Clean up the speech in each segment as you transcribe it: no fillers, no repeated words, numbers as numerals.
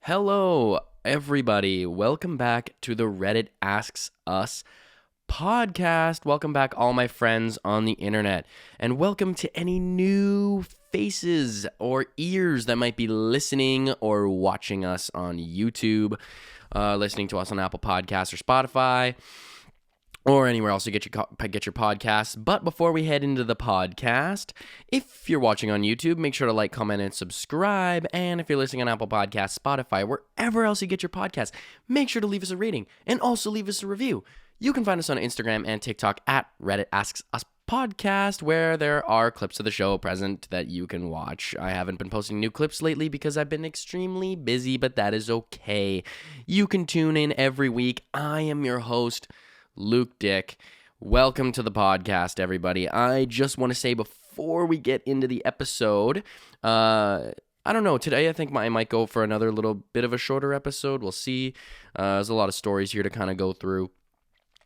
Hello, everybody. Welcome back to the Reddit Asks Us podcast. Welcome back, all my friends on the internet. And welcome to any new faces or ears that might be listening or watching us on YouTube, listening to us on Apple Podcasts or Spotify, or anywhere else you get your podcasts. But before we head into the podcast, if you're watching on YouTube, make sure to like, comment, and subscribe. And if you're listening on Apple Podcasts, Spotify, wherever else you get your podcasts, make sure to leave us a rating and also leave us a review. You can find us on Instagram and TikTok at Reddit Asks Us Podcast, where there are clips of the show present that you can watch. I haven't been posting new clips lately because I've been extremely busy, but that is okay. You can tune in every week. I am your host, Luke Dick. Welcome to the podcast, everybody. I just want to say before we get into the episode, I don't know, today I think I might go for another little bit of a shorter episode. We'll see. There's a lot of stories here to kind of go through.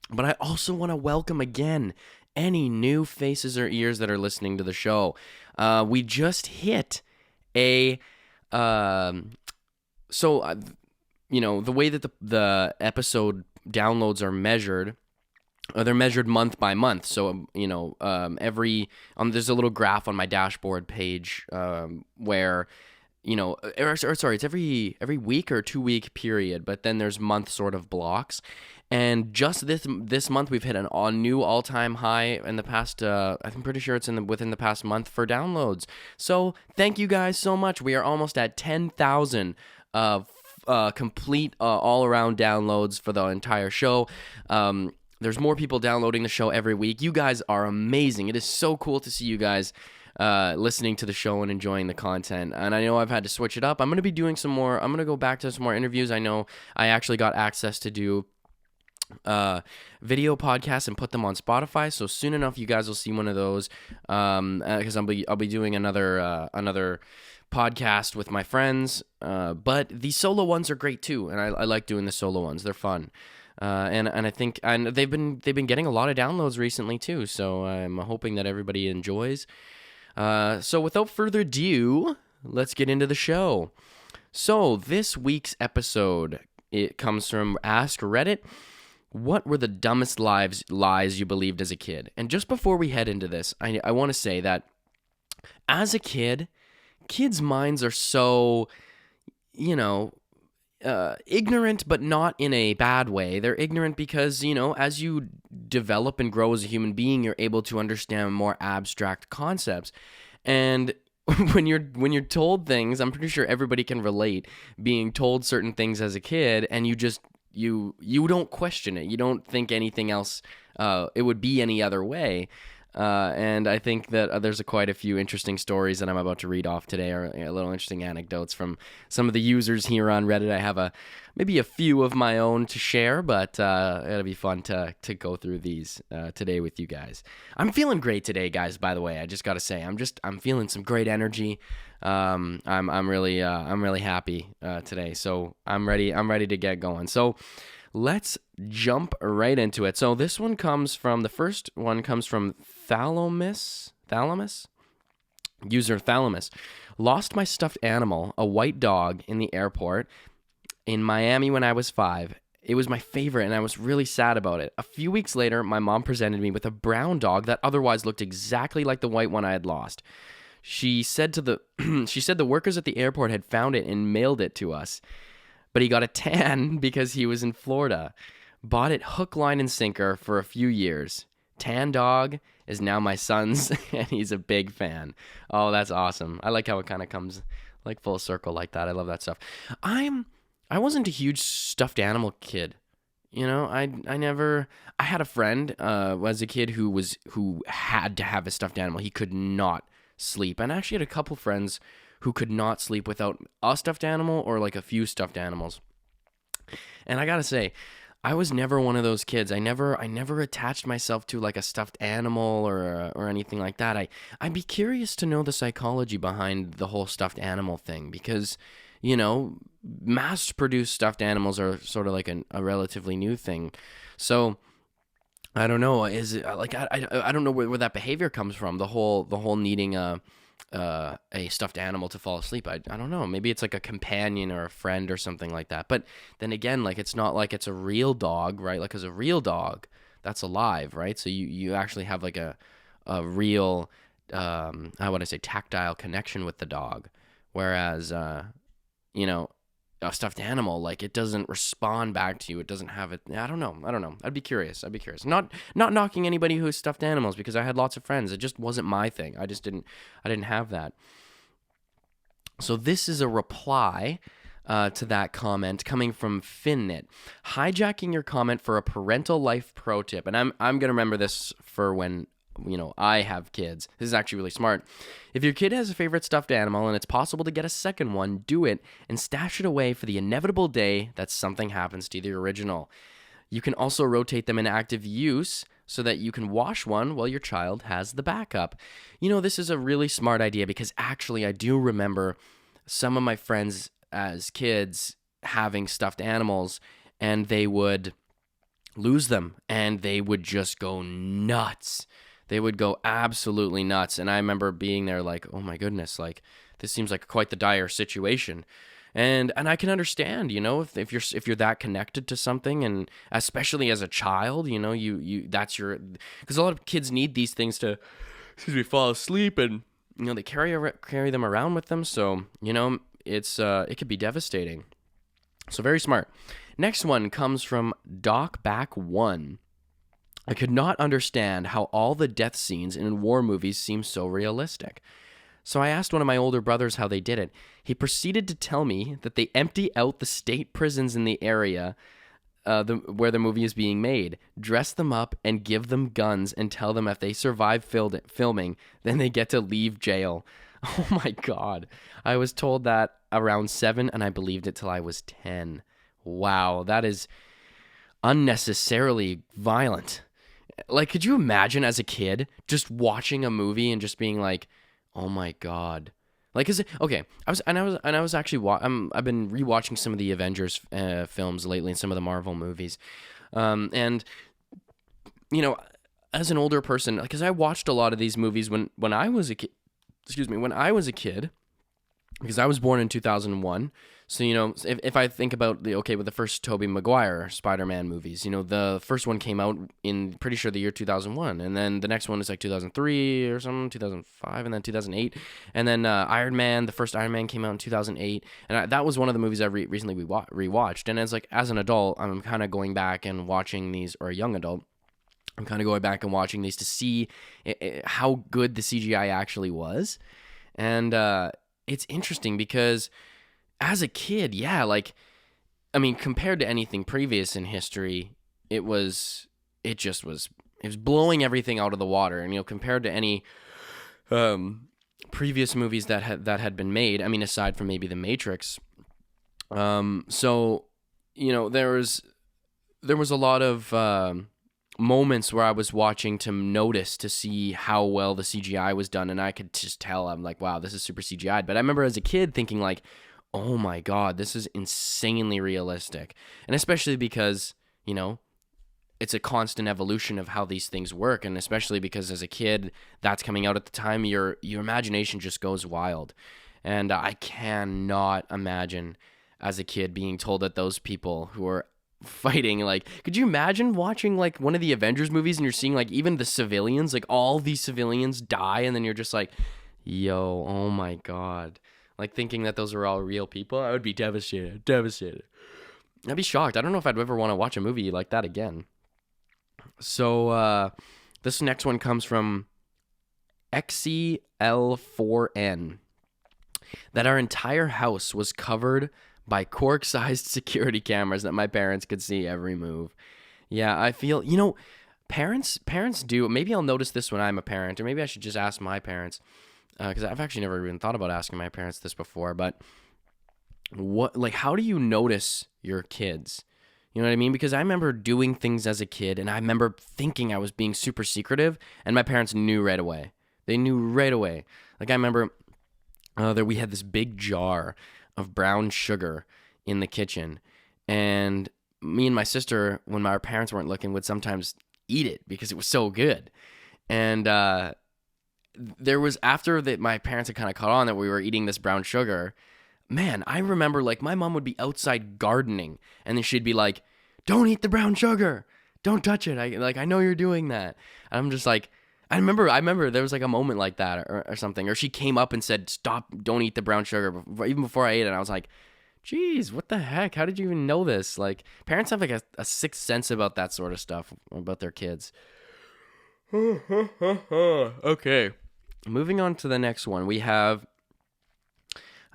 But I also want to welcome again any new faces or ears that are listening to the show. We just hit the way that the episode downloads are measured, they're measured month by month. So, there's a little graph on my dashboard page where, it's every week or 2 week period, but then there's month sort of blocks. And just this month, we've hit a new all-time high in the past, I'm pretty sure it's within the past month for downloads. So thank you guys so much. We are almost at 10,000 complete all-around downloads for the entire show. There's more people downloading the show every week. You guys are amazing. It is so cool to see you guys listening to the show and enjoying the content. And I know I've had to switch it up. I'm going to be doing some more. I'm going to go back to some more interviews. I know I actually got access to do video podcasts and put them on Spotify. So soon enough, you guys will see one of those. Because I'll be doing another podcast with my friends. But the solo ones are great too, and I like doing the solo ones. They're fun. And I think they've been getting a lot of downloads recently too, so I'm hoping that everybody enjoys. So without further ado, let's get into the show. So this week's episode, it comes from AskReddit. What were the dumbest lies you believed as a kid? And just before we head into this, I want to say that as a kid, kids' minds are so, ignorant, but not in a bad way. They're ignorant because, as you develop and grow as a human being, you're able to understand more abstract concepts. And when you're told things, I'm pretty sure everybody can relate being told certain things as a kid, and you just you don't question it. You don't think anything else it would be any other way. And I think that there's quite a few interesting stories that I'm about to read off today, or little interesting anecdotes from some of the users here on Reddit. I have maybe a few of my own to share, but it'll be fun to go through these today with you guys. I'm feeling great today, guys. By the way, I just got to say, I'm feeling some great energy. I'm really happy today, so I'm ready to get going. So let's jump right into it. So this one the first one comes from Thalamus, user Thalamus. Lost my stuffed animal, a white dog, in the airport in Miami when I was 5. It was my favorite, and I was really sad about it. A few weeks later, my mom presented me with a brown dog that otherwise looked exactly like the white one I had lost. She said the workers at the airport had found it and mailed it to us. But he got a tan because he was in Florida. Bought it hook, line, and sinker for a few years. Tan dog is now my son's, and he's a big fan. Oh, that's awesome. I like how it kind of comes like full circle like that. I love that stuff. I wasn't a huge stuffed animal kid. I had a friend as a kid who had to have a stuffed animal. He could not sleep. And I actually had a couple friends who could not sleep without a stuffed animal or like a few stuffed animals. And I gotta say, I was never one of those kids. I never attached myself to like a stuffed animal or anything like that. I'd be curious to know the psychology behind the whole stuffed animal thing, because mass-produced stuffed animals are sort of like a relatively new thing. So I don't know. Is it like I don't know where that behavior comes from. The whole needing a a stuffed animal to fall asleep. I don't know. Maybe it's like a companion or a friend or something like that. But then again, like it's not like it's a real dog, right? Like as a real dog, that's alive, right? So you actually have like a real I want to say tactile connection with the dog, whereas you know, a stuffed animal, like it doesn't respond back to you. It doesn't have it. I don't know. I'd be curious. Not knocking anybody who's stuffed animals, because I had lots of friends. It just wasn't my thing. I didn't have that. So this is a reply to that comment coming from Finnit. Hijacking your comment for a parental life pro tip. And I'm gonna remember this for when I have kids. This is actually really smart. If your kid has a favorite stuffed animal and it's possible to get a second one, do it and stash it away for the inevitable day that something happens to the original. You can also rotate them in active use so that you can wash one while your child has the backup. This is a really smart idea, because actually I do remember some of my friends as kids having stuffed animals, and they would lose them and they would just go nuts. They would go absolutely nuts. And I remember being there like, oh my goodness, like this seems like quite the dire situation. And I can understand, if you're that connected to something, and especially as a child, you that's your, because a lot of kids need these things to fall asleep, and they carry them around with them. So, it could be devastating. So very smart. Next one comes from DocBack1. I could not understand how all the death scenes in war movies seem so realistic. So I asked one of my older brothers how they did it. He proceeded to tell me that they empty out the state prisons in the area where the movie is being made, dress them up, and give them guns, and tell them if they survive filming, then they get to leave jail. Oh my God. I was told that around 7, and I believed it till I was 10. Wow, that is unnecessarily violent. Like, could you imagine as a kid just watching a movie and just being like, "Oh my God!" Like, okay? I've been rewatching some of the Avengers films lately, and some of the Marvel movies, and as an older person, because I watched a lot of these movies when I was a kid. Excuse me, when I was a kid, because I was born in 2001. So, if I think about with the first Tobey Maguire Spider-Man movies, the first one came out in pretty sure the year 2001. And then the next one is like 2003 or something, 2005, and then 2008. And then Iron Man, the first Iron Man came out in 2008. And that was one of the movies I recently rewatched. And as an adult, I'm kind of going back and watching these, or a young adult, I'm kind of going back and watching these to see how good the CGI actually was. And it's interesting because as a kid, compared to anything previous in history, it was blowing everything out of the water. And compared to any previous movies that had been made, aside from maybe The Matrix, there was a lot of moments where I was watching to see how well the CGI was done, and I could just tell, I'm like, wow, this is super CGI'd. But I remember as a kid thinking like, oh my God, this is insanely realistic. And especially because, it's a constant evolution of how these things work. And especially because as a kid, that's coming out at the time, your imagination just goes wild. And I cannot imagine as a kid being told that those people who are fighting, like, could you imagine watching like one of the Avengers movies and you're seeing like even the civilians, like all these civilians die, and then you're just like, yo, oh my God. Like thinking that those are all real people, I would be devastated. I'd be shocked. I don't know if I'd ever want to watch a movie like that again. So this next one comes from XCL4N. That our entire house was covered by cork-sized security cameras that my parents could see every move. Yeah, I feel, parents do. Maybe I'll notice this when I'm a parent, or maybe I should just ask my parents. Because I've actually never even thought about asking my parents this before, but how do you notice your kids? You know what I mean? Because I remember doing things as a kid, and I remember thinking I was being super secretive, and my parents knew right away. They knew right away. Like, I remember that we had this big jar of brown sugar in the kitchen, and me and my sister, when our parents weren't looking, would sometimes eat it because it was so good. And there was, after that my parents had kind of caught on that we were eating this brown sugar, man, I remember like my mom would be outside gardening and then she'd be like, don't eat the brown sugar. Don't touch it. I know you're doing that. And I'm just like, I remember there was like a moment like that or something. Or she came up and said, stop, don't eat the brown sugar. Even before I ate it, I was like, geez, what the heck? How did you even know this? Like, parents have like a sixth sense about that sort of stuff, about their kids. Okay. Moving on to the next one. We have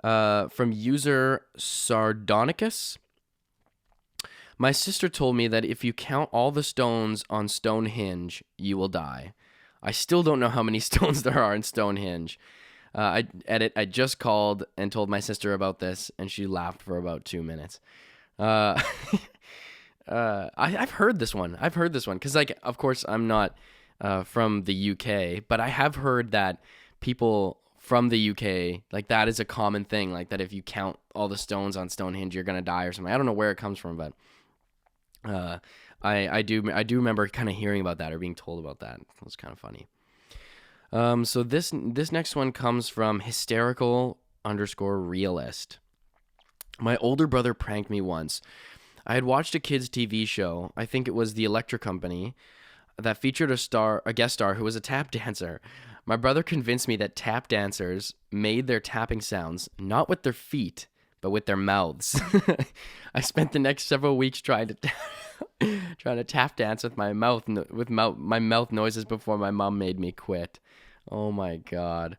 from user Sardonicus. My sister told me that if you count all the stones on Stonehenge, you will die. I still don't know how many stones there are in Stonehenge. I just called and told my sister about this, and she laughed for about 2 minutes. I've heard this one. Because, like, of course, I'm not from the UK, but I have heard that people from the UK, like, that is a common thing. Like, that if you count all the stones on Stonehenge, you're going to die or something. I don't know where it comes from, but I do remember kind of hearing about that or being told about that. It was kind of funny. So this next one comes from hysterical_realist. My older brother pranked me once. I had watched a kids' TV show. I think it was The Electric Company, that featured a guest star who was a tap dancer. My brother convinced me that tap dancers made their tapping sounds not with their feet, but with their mouths. I spent the next several weeks trying to tap dance with my mouth noises before my mom made me quit. Oh my God.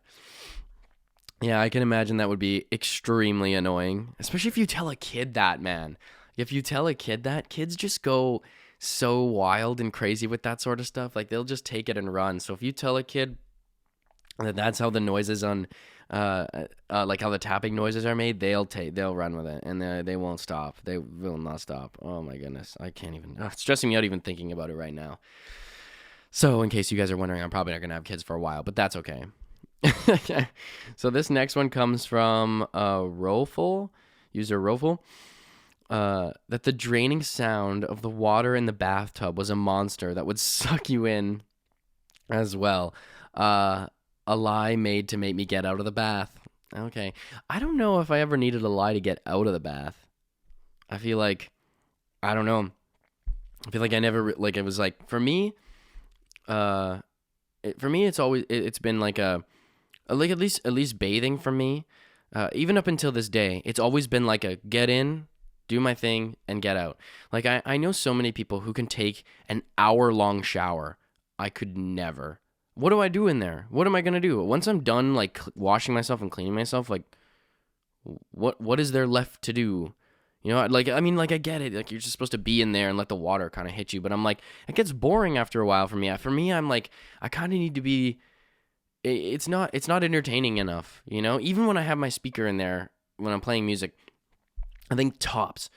Yeah, I can imagine that would be extremely annoying, especially if you tell a kid that, man. If you tell a kid that, kids just go so wild and crazy with that sort of stuff. Like, they'll just take it and run. So if you tell a kid that that's how the noises on like how the tapping noises are made, they'll run with it, and they won't stop. They will not stop. Oh my goodness, I can't even. It's stressing me out even thinking about it right now. So, in case you guys are wondering, I'm probably not gonna have kids for a while, but that's okay. So this next one comes from user Roful. That the draining sound of the water in the bathtub was a monster that would suck you in as well. A lie made to make me get out of the bath. Okay. I don't know if I ever needed a lie to get out of the bath. I feel like, I don't know. I feel like I never, like, it was like, for me, it's been like at least bathing for me, even up until this day, it's always been like a get in, do my thing, and get out. Like, I know so many people who can take an hour-long shower. I could never. What do I do in there? What am I going to do? Once I'm done, like, washing myself and cleaning myself, like, what is there left to do? You know, like, I mean, like, I get it. Like, you're just supposed to be in there and let the water kind of hit you. But I'm like, it gets boring after a while for me. For me, I'm like, I kind of need to be, it's not entertaining enough, you know? Even when I have my speaker in there, when I'm playing music, I think tops,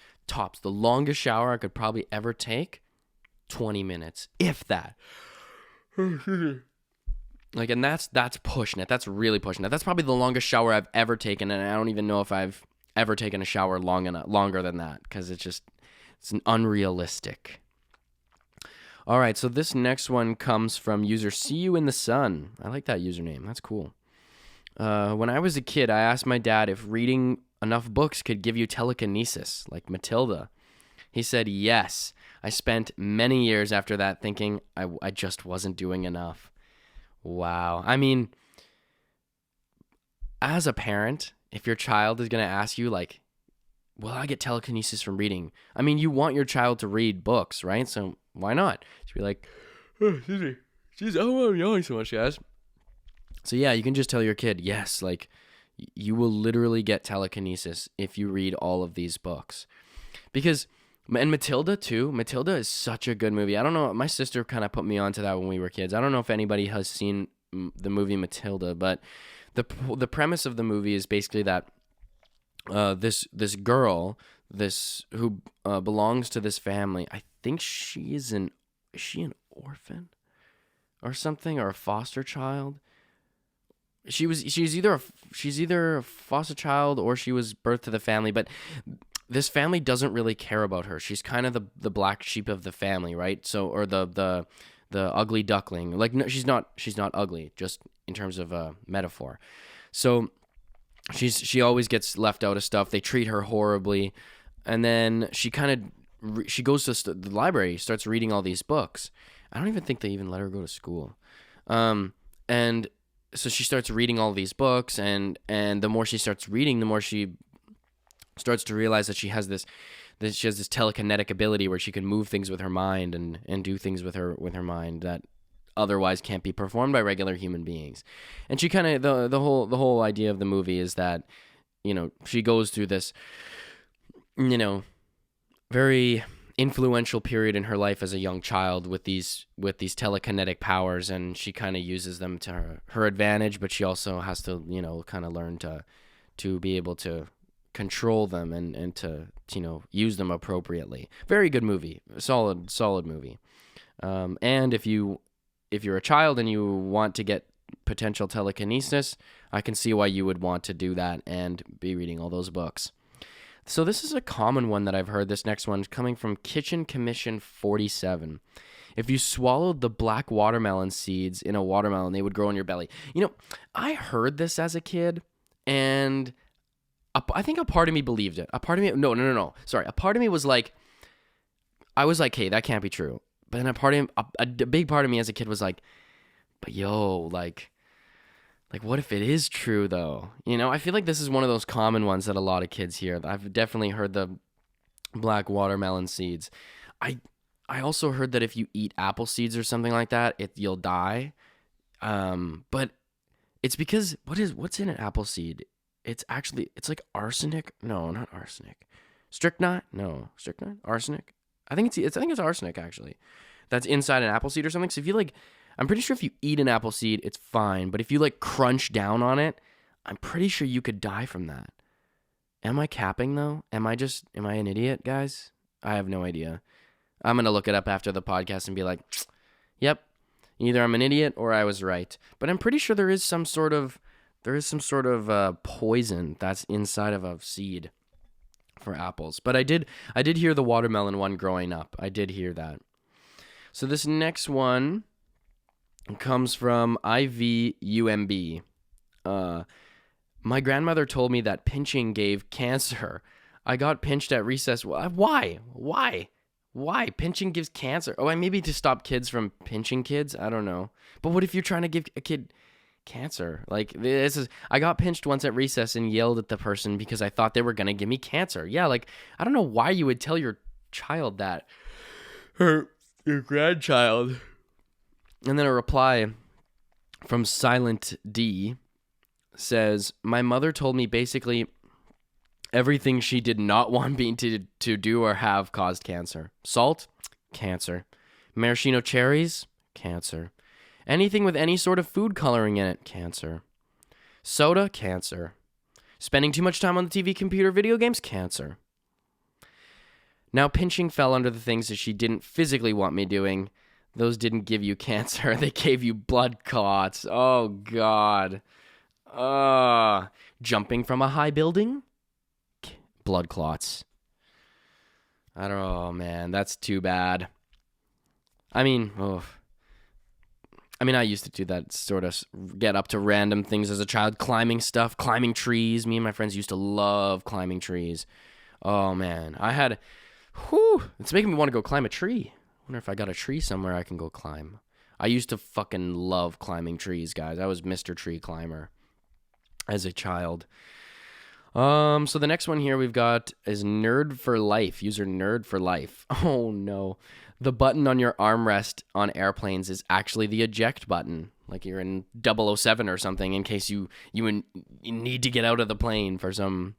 the longest shower I could probably ever take, 20 minutes, if that. Like, and that's pushing it. That's really pushing it. That's probably the longest shower I've ever taken, and I don't even know if I've ever taken a shower longer than that, because it's an unrealistic. All right, so this next one comes from user See You in the Sun. I like that username. That's cool. When I was a kid, I asked my dad if reading enough books could give you telekinesis, like Matilda. He said yes. I spent many years after that thinking I just wasn't doing enough. Wow. I mean, as a parent, if your child is going to ask you, like, well, I get telekinesis from reading. I mean, you want your child to read books, right? So why not? Just be like, oh, she's I'm yawning so much, guys. So yeah, you can just tell your kid, yes, like, you will literally get telekinesis if you read all of these books. Because, and Matilda too. Matilda is such a good movie. I don't know. My sister kind of put me onto that when we were kids. I don't know if anybody has seen the movie Matilda, but the premise of the movie is basically that this girl, who belongs to this family. I think is she an orphan or something, or a foster child? She's either a foster child or she was birthed to the family, but this family doesn't really care about her. She's kind of the black sheep of the family, right? So, or the ugly duckling. Like, no, she's not ugly, just in terms of a metaphor. So she always gets left out of stuff. They treat her horribly, and then she she goes to the library, starts reading all these books. I don't even think they even let her go to school. And so she starts reading all these books, and the more she starts reading, the more she starts to realize that she has this telekinetic ability where she can move things with her mind and do things with her mind that otherwise can't be performed by regular human beings. And she kind of the whole idea of the movie is that, you know, she goes through this, you know, very influential period in her life as a young child with these telekinetic powers, and she kind of uses them to her advantage, but she also has to, you know, kind of learn to be able to control them and to, you know, use them appropriately. Very good movie. Solid movie. And if you're a child and you want to get potential telekinesis, I can see why you would want to do that and be reading all those books. So this is a common one that I've heard. This next one is coming from Kitchen Commission 47. If you swallowed the black watermelon seeds in a watermelon, they would grow in your belly. You know, I heard this as a kid, and I think a part of me believed it. A part of me, no. Sorry, a part of me was like, I was like, hey, that can't be true. But then a big part of me as a kid was like, but yo, like what if it is true though? You know, I feel like this is one of those common ones that a lot of kids hear. I've definitely heard the black watermelon seeds. I also heard that if you eat apple seeds or something like that, you'll die. But it's because what's in an apple seed? It's like arsenic. No, not arsenic. Strychnine? No, strychnine? Arsenic? I think it's arsenic actually. That's inside an apple seed or something. So if you I'm pretty sure if you eat an apple seed, it's fine. But if you crunch down on it, I'm pretty sure you could die from that. Am I capping though? Am I an idiot, guys? I have no idea. I'm going to look it up after the podcast and be like, yep, either I'm an idiot or I was right. But I'm pretty sure there is some sort of poison that's inside of a seed for apples. But I did hear the watermelon one growing up. I did hear that. So this next one comes from IVUMB. My grandmother told me that pinching gave cancer. I got pinched at recess. Why? Pinching gives cancer. Oh, maybe to stop kids from pinching kids? I don't know. But what if you're trying to give a kid cancer? I got pinched once at recess and yelled at the person because I thought they were going to give me cancer. Yeah, I don't know why you would tell your child that. Or your grandchild. And then a reply from Silent D says, my mother told me basically everything she did not want me to do or have caused cancer. Salt? Cancer. Maraschino cherries? Cancer. Anything with any sort of food coloring in it? Cancer. Soda? Cancer. Spending too much time on the TV, computer, video games? Cancer. Now, pinching fell under the things that she didn't physically want me doing. Those didn't give you cancer. They gave you blood clots. Oh, God. Jumping from a high building? Blood clots. I don't know, man. That's too bad. I used to do that, sort of get up to random things as a child. Climbing stuff, climbing trees. Me and my friends used to love climbing trees. Oh, man. It's making me want to go climb a tree. I wonder if I got a tree somewhere I can go climb. I used to fucking love climbing trees, guys. I was Mr. Tree Climber as a child. So the next one here we've got is Nerd for Life. User Nerd for Life. Oh, no. The button on your armrest on airplanes is actually the eject button. Like you're in 007 or something in case you need to get out of the plane for some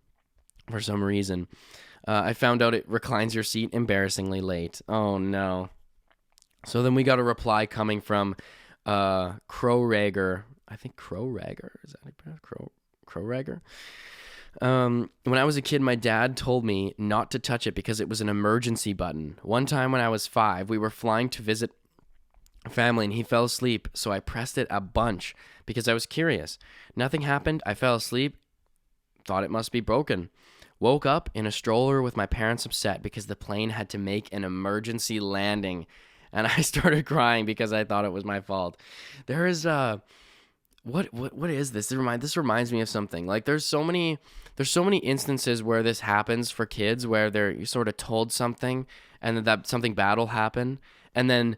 reason. I found out it reclines your seat embarrassingly late. Oh, no. So then we got a reply coming from Crowragger. I think Crowragger. Is that how you pronounce it? Crowragger? When I was a kid, my dad told me not to touch it because it was an emergency button. One time when I was 5, we were flying to visit family and he fell asleep, so I pressed it a bunch because I was curious. Nothing happened. I fell asleep, thought it must be broken. Woke up in a stroller with my parents upset because the plane had to make an emergency landing and I started crying because I thought it was my fault. There is what is this? This reminds me of something. Like there's so many instances where this happens for kids, where they're sort of told something and that something bad will happen, and then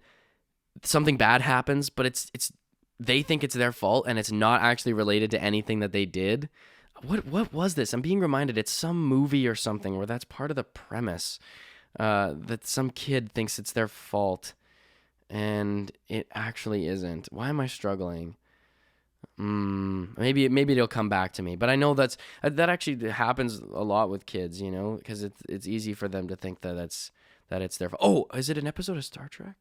something bad happens, but it's they think it's their fault and it's not actually related to anything that they did. What was this? I'm being reminded it's some movie or something where that's part of the premise, that some kid thinks it's their fault and it actually isn't. Why am I struggling? Maybe it'll come back to me. But I know that actually happens a lot with kids, because it's easy for them to think that it's their fault. Oh, is it an episode of Star Trek?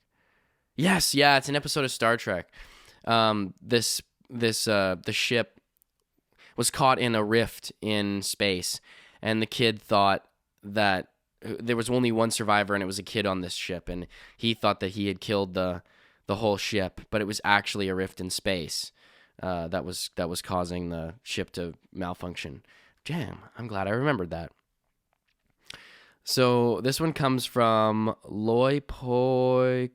Yes, yeah, it's an episode of Star Trek. The ship was caught in a rift in space, and the kid thought that there was only one survivor, and it was a kid on this ship, and he thought that he had killed the whole ship, but it was actually a rift in space that was causing the ship to malfunction. Damn, I'm glad I remembered that. So this one comes from Loy Pokoi.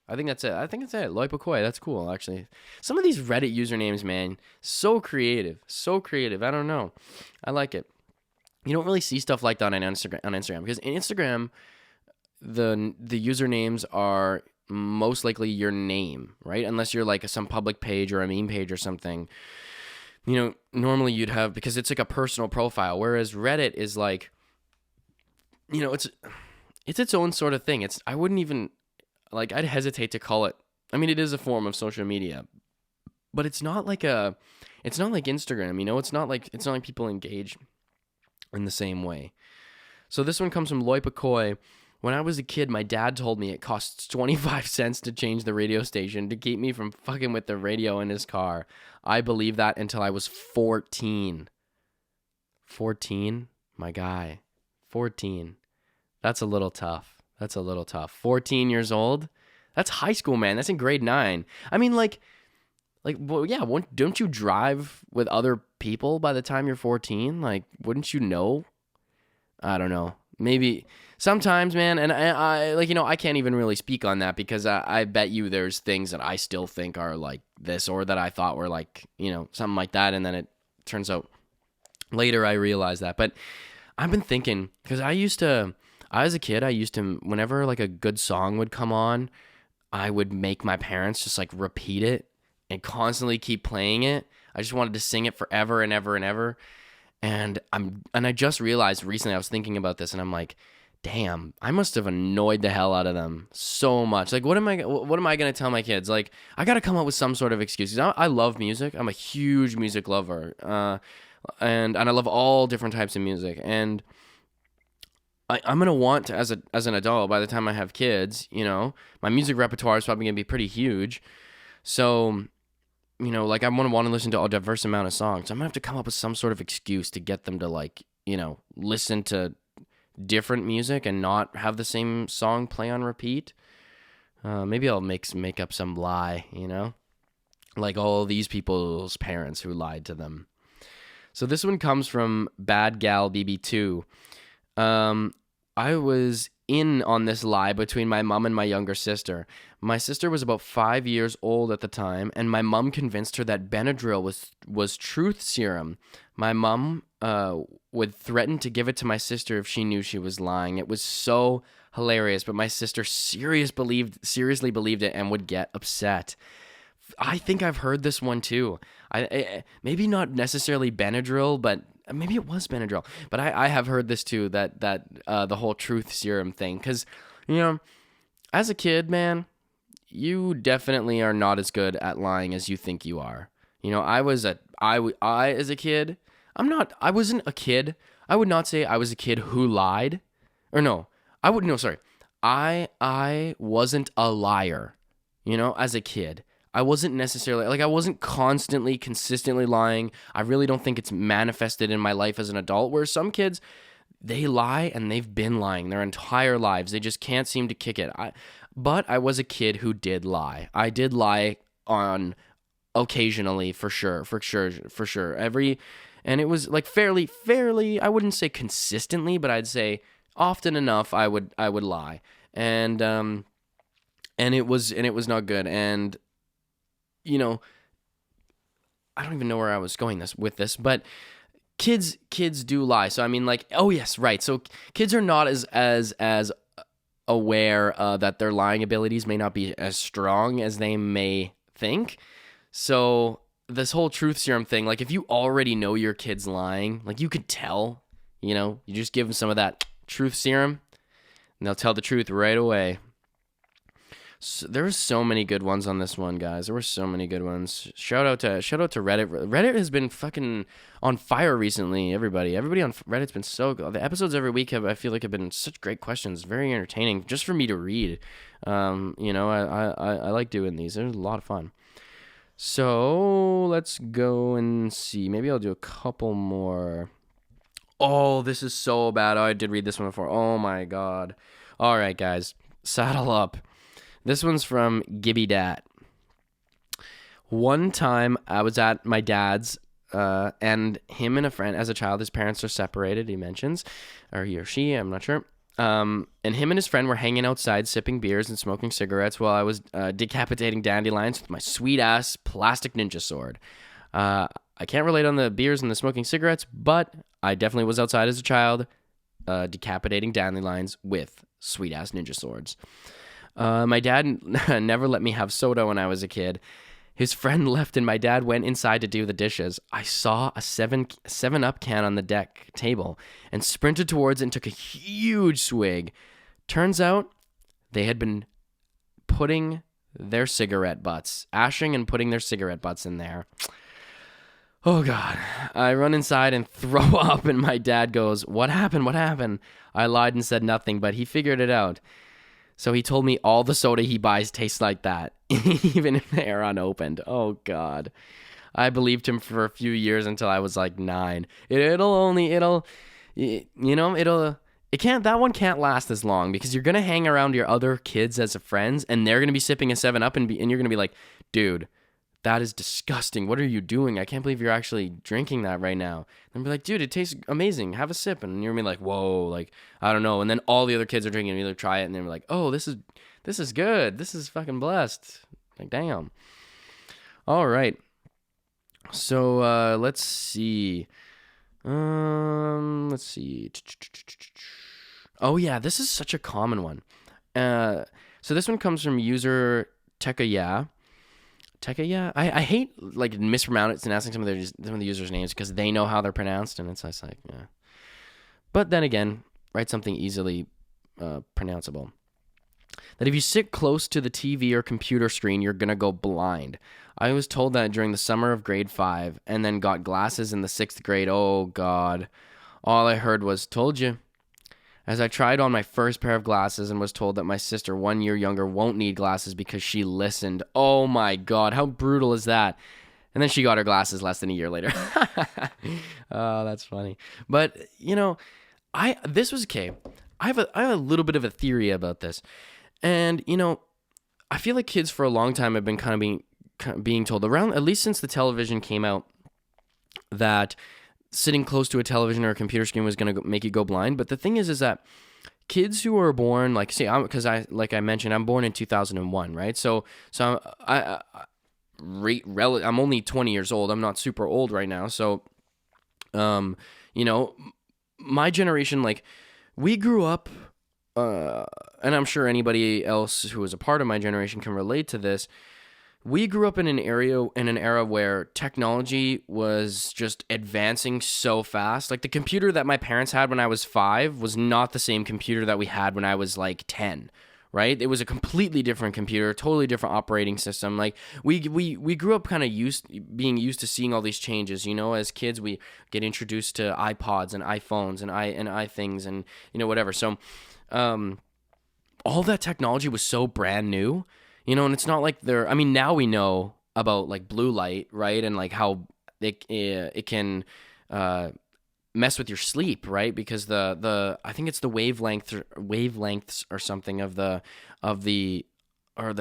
I think that's it. Loy Pokoi. That's cool, actually. Some of these Reddit usernames, man, so creative. I don't know. I like it. You don't really see stuff like that on Instagram, because in Instagram, the usernames are most likely your name, right? Unless you're like some public page or a meme page or something. Normally you'd have, because it's like a personal profile, whereas Reddit is like, it's its own sort of thing. I wouldn't even, like, I'd hesitate to call it, I mean, it is a form of social media, but it's not like Instagram, it's not like people engage in the same way. So this one comes from Loy Pokoi. When I was a kid, my dad told me it costs 25 cents to change the radio station to keep me from fucking with the radio in his car. I believed that until I was 14. 14? My guy. 14. That's a little tough. 14 years old? That's high school, man. That's in grade 9. I mean, well, yeah, don't you drive with other people by the time you're 14? Like, wouldn't you know? I don't know. Maybe sometimes, man, and I can't even really speak on that, because I bet you there's things that I still think are like this, or that I thought were like, something like that, and then it turns out later I realized that. But I've been thinking, because as a kid, whenever like a good song would come on, I would make my parents just like repeat it and constantly keep playing it. I just wanted to sing it forever and ever and ever. And I just realized recently, I was thinking about this, and I'm like, damn, I must have annoyed the hell out of them so much. Like, what am I going to tell my kids? Like, I got to come up with some sort of excuse. I love music. I'm a huge music lover. And I love all different types of music. And I'm going to want to, as an adult, by the time I have kids, my music repertoire is probably going to be pretty huge. So, like, I want to listen to a diverse amount of songs. I'm going to have to come up with some sort of excuse to get them to, like, listen to different music and not have the same song play on repeat. Maybe I'll make up some lie, like all these people's parents who lied to them. So this one comes from Bad Gal BB2. I was in on this lie between my mom and my younger sister. My sister was about 5 years old at the time, and my mom convinced her that Benadryl was truth serum. My mom would threaten to give it to my sister if she knew she was lying. It was so hilarious, but my sister seriously believed it and would get upset. I think I've heard this one too. Maybe not necessarily Benadryl, but maybe it was Benadryl. But I have heard this too, that the whole truth serum thing. Because, as a kid, man, you definitely are not as good at lying as you think you are. I as a kid, I wasn't a kid. I would not say I was a kid who lied. Or no, I wasn't a liar, as a kid. I wasn't necessarily, I wasn't consistently lying. I really don't think it's manifested in my life as an adult, where some kids, they lie and they've been lying their entire lives. They just can't seem to kick it. But I was a kid who did lie. I did lie on occasionally, for sure. And it was like fairly, I wouldn't say consistently, but I'd say often enough I would lie. And it was not good. And you know, I don't even know where I was going with this, but kids do lie. So I mean, like, oh yes, right. So kids are not as aware that their lying abilities may not be as strong as they may think. So this whole truth serum thing, like if you already know your kid's lying, like you could tell, you just give them some of that truth serum and they'll tell the truth right away. So, there were so many good ones on this one, guys. There were so many good ones. Shout out to Reddit. Reddit has been fucking on fire recently. Everybody on Reddit's been so good. The episodes every week I feel like have been such great questions, very entertaining, just for me to read. I like doing these. They're a lot of fun. So let's go and see. Maybe I'll do a couple more. Oh, this is so bad. Oh, I did read this one before. Oh my god. All right, guys, saddle up. This one's from Gibby Dat. One time I was at my dad's, and him and a friend, as a child, his parents are separated, he mentions, or he or she, I'm not sure. And him and his friend were hanging outside, sipping beers and smoking cigarettes while I was decapitating dandelions with my sweet-ass plastic ninja sword. I can't relate on the beers and the smoking cigarettes, but I definitely was outside as a child, decapitating dandelions with sweet-ass ninja swords. My dad never let me have soda when I was a kid. His friend left and my dad went inside to do the dishes. I saw a 7-Up can on the deck table and sprinted towards it and took a huge swig. Turns out they had been putting their cigarette butts, ashing and putting their cigarette butts in there. Oh God. I run inside and throw up and my dad goes, "What happened? What happened?" I lied and said nothing, but he figured it out. So he told me all the soda he buys tastes like that, even if they are unopened. Oh, God. I believed him for a few years until I was like 9. That one can't last as long because you're going to hang around your other kids as friends and they're going to be sipping a 7-Up and you're going to be like, "Dude, that is disgusting. What are you doing? I can't believe you're actually drinking that right now." And be like, "Dude, it tastes amazing. Have a sip." And you're gonna be like, "Whoa, like, I don't know." And then all the other kids are drinking and either try it and they're like, "Oh, this is good. This is fucking blessed." Like, damn. All right. So let's see. Let's see. Oh yeah, this is such a common one. So this one comes from user Tekaya. Tekaya? I hate like mispronouncing and asking some of the users' names because they know how they're pronounced, and it's just like, yeah. But then again, write something easily pronounceable. That if you sit close to the TV or computer screen, you're gonna go blind. I was told that during the summer of grade 5, and then got glasses in the 6th grade. Oh God! All I heard was "told you." As I tried on my first pair of glasses and was told that my sister 1 year younger won't need glasses because she listened. Oh my God, how brutal is that? And then she got her glasses less than a year later. Oh, that's funny. But, this was okay. I have a little bit of a theory about this. And, I feel like kids for a long time have been kind of being told around, at least since the television came out, that sitting close to a television or a computer screen was going to make you go blind. But the thing is that kids who are born, like, say, like I mentioned, I'm born in 2001, right? So I'm only 20 years old. I'm not super old right now. So, my generation, like, we grew up, and I'm sure anybody else who was a part of my generation can relate to this. We grew up in an era where technology was just advancing so fast. Like the computer that my parents had when I was 5 was not the same computer that we had when I was like 10, right? It was a completely different computer, totally different operating system. Like we grew up kind of being used to seeing all these changes. As kids we get introduced to iPods and iPhones and iThings and whatever. So all that technology was so brand new. And it's not like now we know about like blue light, right? And like how it can mess with your sleep, right? Because I think it's the wavelengths or something of the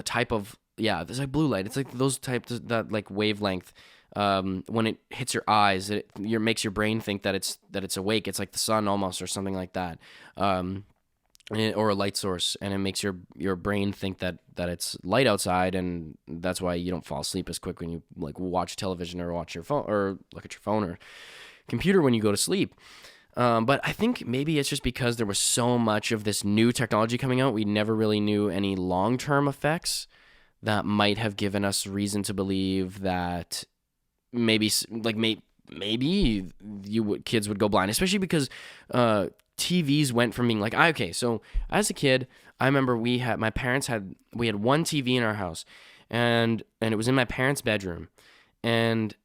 type of, yeah, there's like blue light. It's like those types that like wavelength when it hits your eyes, it makes your brain think that it's awake. It's like the sun almost, or something like that. Or a light source, and it makes your brain think that it's light outside, and that's why you don't fall asleep as quick when you like watch television or watch your phone or look at your phone or computer when you go to sleep. But I think maybe it's just because there was so much of this new technology coming out, we never really knew any long-term effects that might have given us reason to believe that maybe kids would go blind, especially because TVs went from being like, okay, so as a kid, I remember we had one TV in our house, and it was in my parents' bedroom, and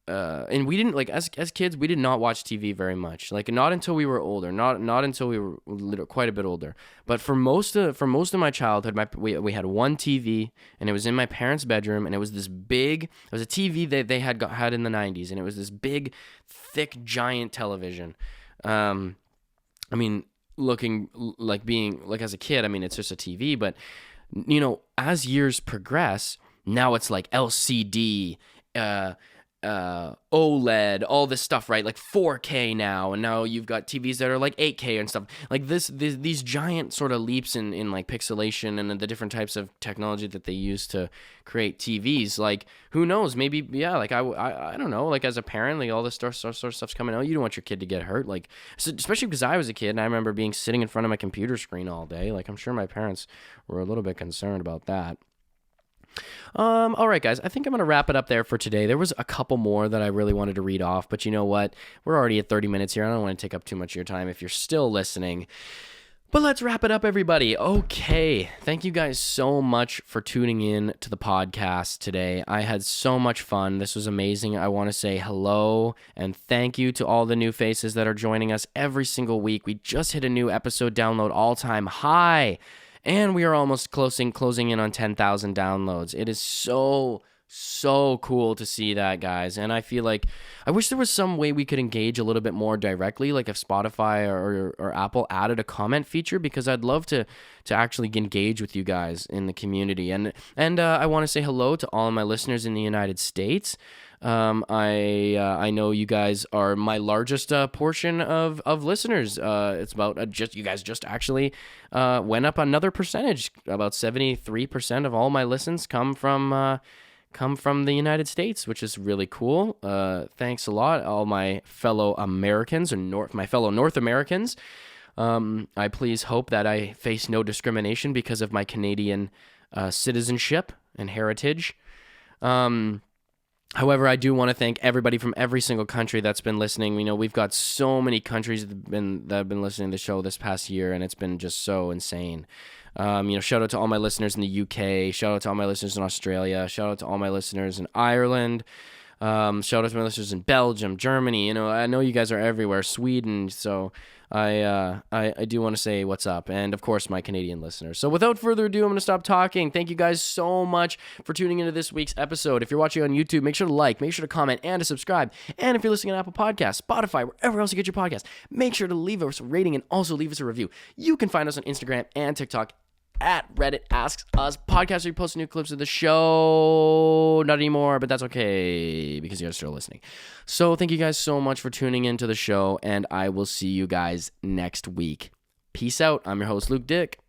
we didn't, like, as kids, we did not watch TV very much, like not until we were older, not until we were quite a bit older. But for most of my childhood, we had one TV, and it was in my parents' bedroom, and it was a TV that they had in the 90s, and it was this big, thick, giant television. I mean, as a kid, I mean, it's just a TV, but, as years progress, now it's like LCD, OLED, all this stuff, right? Like 4K now, and now you've got TVs that are like 8K and stuff. Like these giant sort of leaps in like pixelation and the different types of technology that they use to create TVs. Like, who knows? Maybe, yeah. Like I don't know. Like, as a parent, like all this sort of stuff's coming out. You don't want your kid to get hurt. Like, especially because I was a kid and I remember sitting in front of my computer screen all day. Like, I'm sure my parents were a little bit concerned about that. All right, guys, I think I'm going to wrap it up there for today. There was a couple more that I really wanted to read off, but you know what? We're already at 30 minutes here. I don't want to take up too much of your time if you're still listening. But let's wrap it up, everybody. Okay, thank you guys so much for tuning in to the podcast today. I had so much fun. This was amazing. I want to say hello and thank you to all the new faces that are joining us every single week. We just hit a new episode download all-time high. And we are almost closing in on 10,000 downloads. It is so cool to see that, guys. And I feel like I wish there was some way we could engage a little bit more directly, like if Spotify or Apple added a comment feature, because I'd love to actually engage with you guys in the community. And I want to say hello to all of my listeners in the United States. I know you guys are my largest portion of listeners. It's about you guys just actually went up another percentage. About 73% of all my listens come from the United States, which is really cool. Thanks a lot, all my fellow Americans my fellow North Americans. I please hope that I face no discrimination because of my Canadian citizenship and heritage. However, I do want to thank everybody from every single country that's been listening. We've got so many countries that have been listening to the show this past year, and it's been just so insane. Shout out to all my listeners in the UK. Shout out to all my listeners in Australia. Shout out to all my listeners in Ireland. Shout out to my listeners in Belgium, Germany. I know you guys are everywhere. Sweden. So I do want to say what's up, and of course my Canadian listeners. So without further ado, I'm going to stop talking. Thank you guys so much for tuning into this week's episode. If you're watching on YouTube, make sure to like, make sure to comment, and to subscribe. And if you're listening on Apple Podcasts, Spotify, wherever else you get your podcast, make sure to leave us a rating and also leave us a review. You can find us on Instagram and TikTok at Reddit Asks Us Podcast, where we post new clips of the show. Not anymore, but that's okay because you guys are still listening. So thank you guys so much for tuning into the show, and I will see you guys next week. Peace out. I'm your host, Luke Dick.